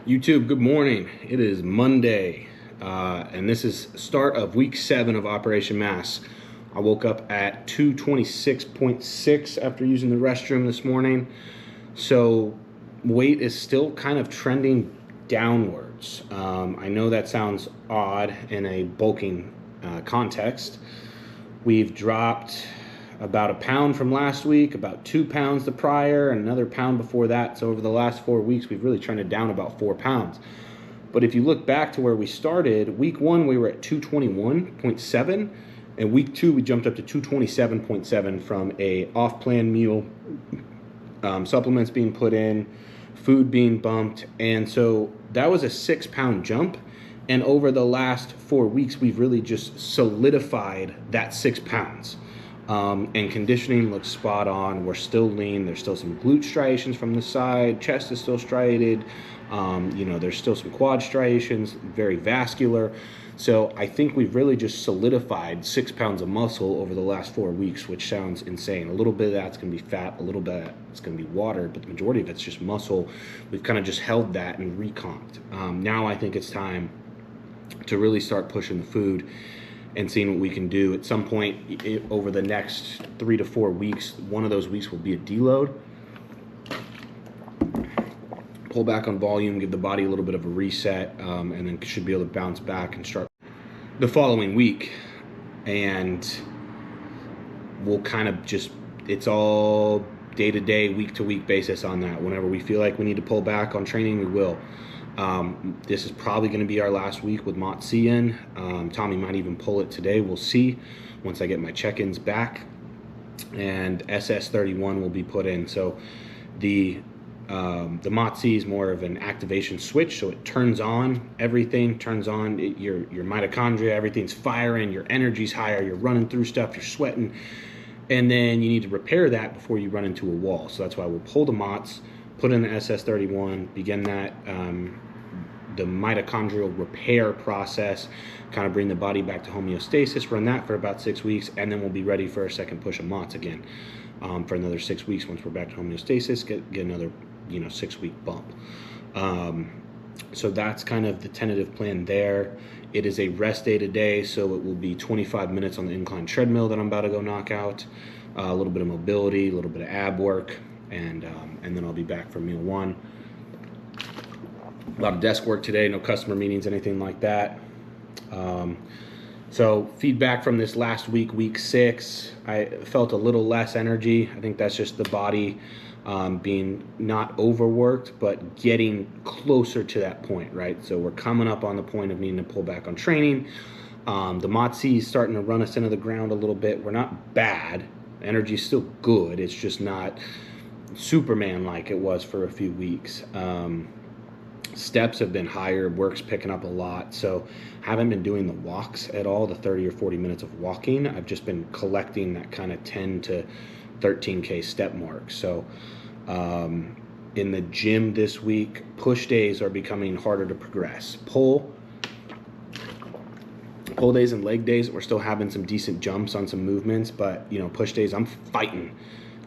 YouTube, good morning. It is Monday, and this is start of week 7 of Operation Mass. I woke up at 226.6 after using the restroom this morning, so weight is still kind of trending downwards. I know that sounds odd in a bulking context. We've dropped about a pound from last week, about 2 pounds the prior, and another pound before that. So over the last 4 weeks, we've really trended down about 4 pounds. But if you look back to where we started, week 1 we were at 221.7, and week 2 we jumped up to 227.7 from a off-plan meal, supplements being put in, food being bumped, and so that was a 6-pound jump. And over the last 4 weeks, we've really just solidified that 6 pounds. And conditioning looks spot on. We're still lean. There's still some glute striations from the side. Chest is still striated. There's still some quad striations, very vascular. So I think we've really just solidified 6 pounds of muscle over the last 4 weeks, which sounds insane. A little bit of that's going to be fat, a little bit of that's going to be water, but the majority of it's just muscle. We've kind of just held that and recomped. Now I think it's time to really start pushing the food and seeing what we can do. At some point over the next 3 to 4 weeks, one of those weeks will be a deload. Pull back on volume, give the body a little bit of a reset, and then should be able to bounce back and start the following week. And we'll kind of just, it's all day-to-day, week-to-week basis on that. Whenever we feel like we need to pull back on training, we will. This is probably going to be our last week with Mott C in. Tommy might even pull it today. We'll see once I get my check-ins back. And SS31 will be put in. So the Mott C is more of an activation switch. So it turns on everything, turns on your mitochondria. Everything's firing. Your energy's higher. You're running through stuff. You're sweating. And then you need to repair that before you run into a wall. So that's why we'll pull the Motts, put in the SS31, begin that the mitochondrial repair process, kind of bring the body back to homeostasis, run that for about 6 weeks, and then we'll be ready for a second push of Motts again for another 6 weeks. Once we're back to homeostasis, get another 6-week bump. So that's kind of the tentative plan there. It is a rest day today, so it will be 25 minutes on the incline treadmill that I'm about to go knock out, a little bit of mobility, a little bit of ab work, and then I'll be back for meal 1. A lot of desk work today, no customer meetings, anything like that. So feedback from this last week, week 6, I felt a little less energy. I think that's just the body being not overworked, but getting closer to that point, right? So we're coming up on the point of needing to pull back on training. The Mott C is starting to run us into the ground a little bit. We're not bad. Energy's still good. It's just not Superman like it was for a few weeks. Steps have been higher, work's picking up a lot, so haven't been doing the walks at all, the 30 or 40 minutes of walking. I've just been collecting that kind of 10 to 13K step mark. So in the gym this week, push days are becoming harder to progress. Pull days and leg days, we're still having some decent jumps on some movements, but push days, I'm fighting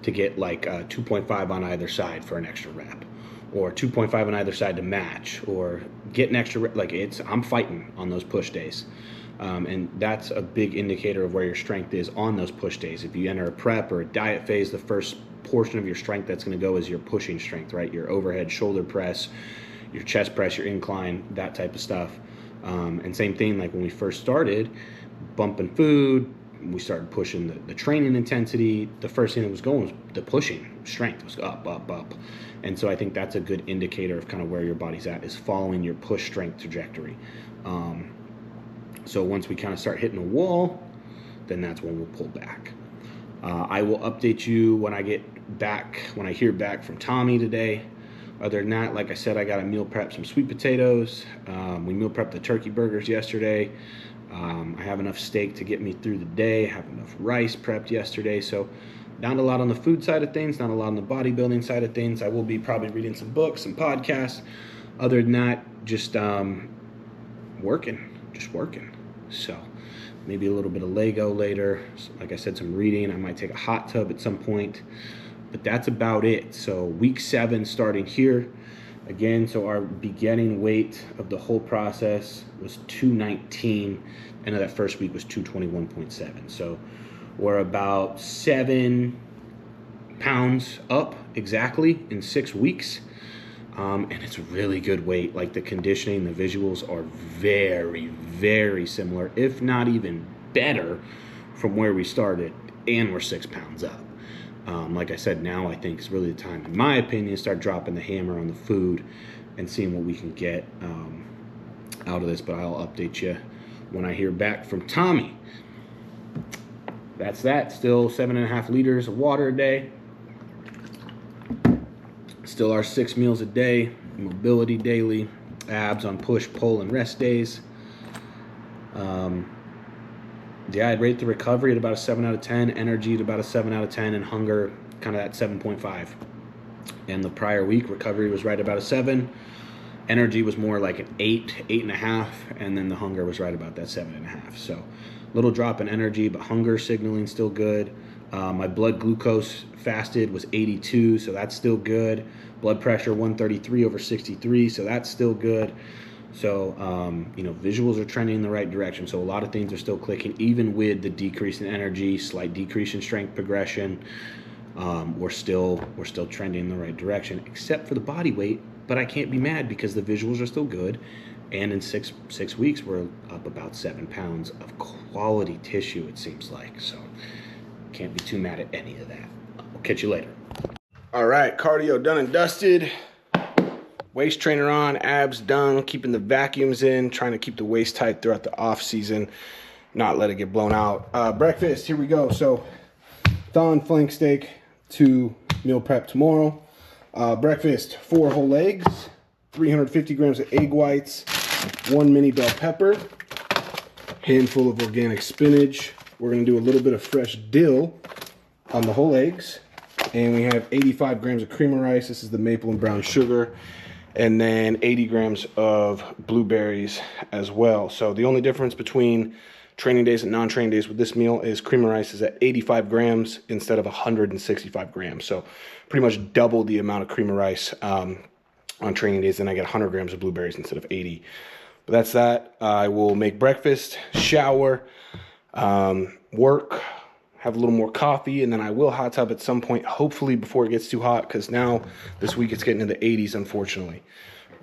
to get like 2.5 on either side for an extra rep, or 2.5 on either side to match, or get an extra rep. I'm fighting on those push days. And that's a big indicator of where your strength is on those push days. If you enter a prep or a diet phase, the first portion of your strength that's going to go is your pushing strength, right? Your overhead shoulder press, your chest press, your incline, that type of stuff. And same thing, like when we first started bumping food, we started pushing the training intensity. The first thing that was going was the pushing strength was up. And so I think that's a good indicator of kind of where your body's at, is following your push strength trajectory. So once we kind of start hitting a wall, then that's when we'll pull back. I will update you when I hear back from Tommy today. Other than that, like I said, I got to meal prep some sweet potatoes. We meal prepped the turkey burgers yesterday. I have enough steak to get me through the day. I have enough rice prepped yesterday. So not a lot on the food side of things, not a lot on the bodybuilding side of things. I will be probably reading some books, some podcasts. Other than that, just working. So maybe a little bit of Lego later. Like I said, some reading. I might take a hot tub at some point. But that's about it. So week 7 starting here. Again, so our beginning weight of the whole process was 219, and that first week was 221.7. So we're about 7 pounds up exactly in 6 weeks. And it's really good weight. Like, the conditioning, the visuals are very, very similar, if not even better from where we started, and we're 6 pounds up. Like I said, now I think is really the time, in my opinion, to start dropping the hammer on the food and seeing what we can get out of this. But I'll update you when I hear back from Tommy. That's that. Still 7.5 liters of water a day. Still our 6 meals a day. Mobility daily. Abs on push, pull, and rest days. Yeah, I'd rate the recovery at about a 7 out of 10, energy at about a 7 out of 10, and hunger kind of at 7.5. And the prior week, recovery was right about a 7. Energy was more like an 8, 8.5, and then the hunger was right about that 7.5. So little drop in energy, but hunger signaling still good. My blood glucose fasted was 82, so that's still good. Blood pressure 133/63, so that's still good. So, visuals are trending in the right direction. So a lot of things are still clicking, even with the decrease in energy, slight decrease in strength progression. We're still trending in the right direction, except for the body weight. But I can't be mad because the visuals are still good. And in six weeks, we're up about 7 pounds of quality tissue, it seems like. So can't be too mad at any of that. I'll catch you later. All right, cardio done and dusted. Waist trainer on, abs done, keeping the vacuums in, trying to keep the waist tight throughout the off season, not let it get blown out. Breakfast, here we go. So thon flank steak to meal prep tomorrow. Breakfast, 4 whole eggs, 350 grams of egg whites, 1 mini bell pepper, handful of organic spinach. We're gonna do a little bit of fresh dill on the whole eggs. And we have 85 grams of cream of rice. This is the maple and brown sugar. And then 80 grams of blueberries as well. So the only difference between training days and non-training days with this meal is cream of rice is at 85 grams instead of 165 grams. So pretty much double the amount of cream of rice on training days. Then I get 100 grams of blueberries instead of 80. But that's that. I will make breakfast, shower, work, have a little more coffee, and then I will hot tub at some point, hopefully before it gets too hot, because now this week it's getting into the 80s, unfortunately.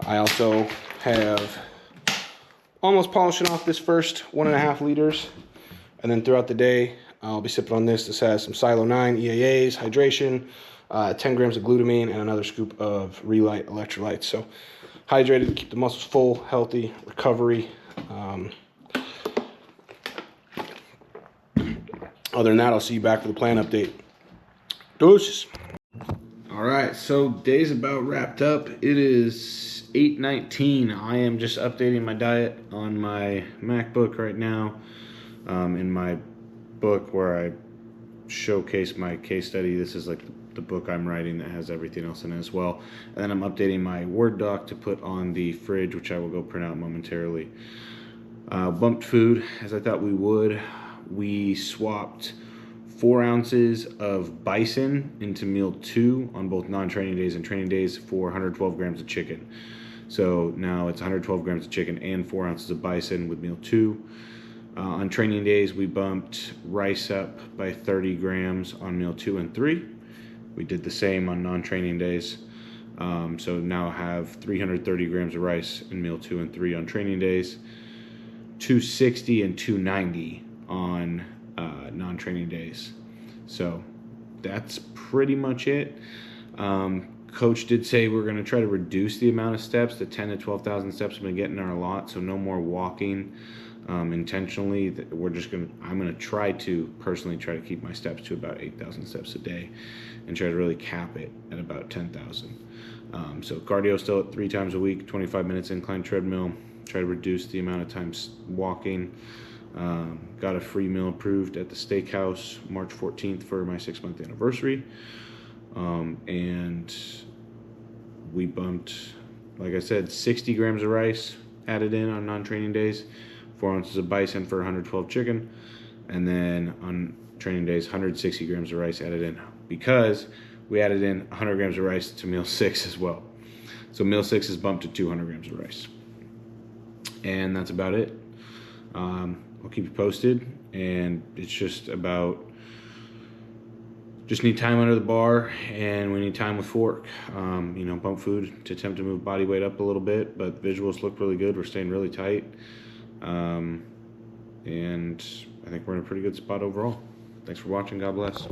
I also have almost polishing off this first 1.5 liters, and then throughout the day, I'll be sipping on this. This has some Silo 9 EAAs, hydration, 10 grams of glutamine, and another scoop of Relight electrolytes. So hydrated, keep the muscles full, healthy, recovery. Other than that, I'll see you back for the plan update. Deuces. All right, so day's about wrapped up. It is 8:19. I am just updating my diet on my MacBook right now. In my book where I showcase my case study, this is like the book I'm writing that has everything else in it as well. And then I'm updating my Word doc to put on the fridge, which I will go print out momentarily. Bumped food, as I thought we would. We swapped 4 ounces of bison into meal 2 on both non-training days and training days for 112 grams of chicken. So now it's 112 grams of chicken and 4 ounces of bison with meal 2. On training days, we bumped rice up by 30 grams on meal 2 and 3. We did the same on non-training days. So now I have 330 grams of rice in meal 2 and 3 on training days, 260 and 290 on non-training days. So that's pretty much it. Coach did say we're going to try to reduce the amount of steps. The 10 to 12,000 steps we've been getting are a lot, so no more walking intentionally. I'm going to try to personally try to keep my steps to about 8,000 steps a day and try to really cap it at about 10,000. So cardio still at 3 times a week, 25 minutes incline treadmill. Try to reduce the amount of times walking. Got a free meal approved at the steakhouse March 14th for my 6-month anniversary. And we bumped, like I said, 60 grams of rice added in on non-training days, 4 ounces of bison for 112 chicken, and then on training days, 160 grams of rice added in because we added in 100 grams of rice to meal 6 as well. So meal 6 is bumped to 200 grams of rice. And that's about it. I'll keep you posted, and it's just about, just need time under the bar, and we need time with fork. Bump food to attempt to move body weight up a little bit, but visuals look really good. We're staying really tight. And I think we're in a pretty good spot overall. Thanks for watching. God bless.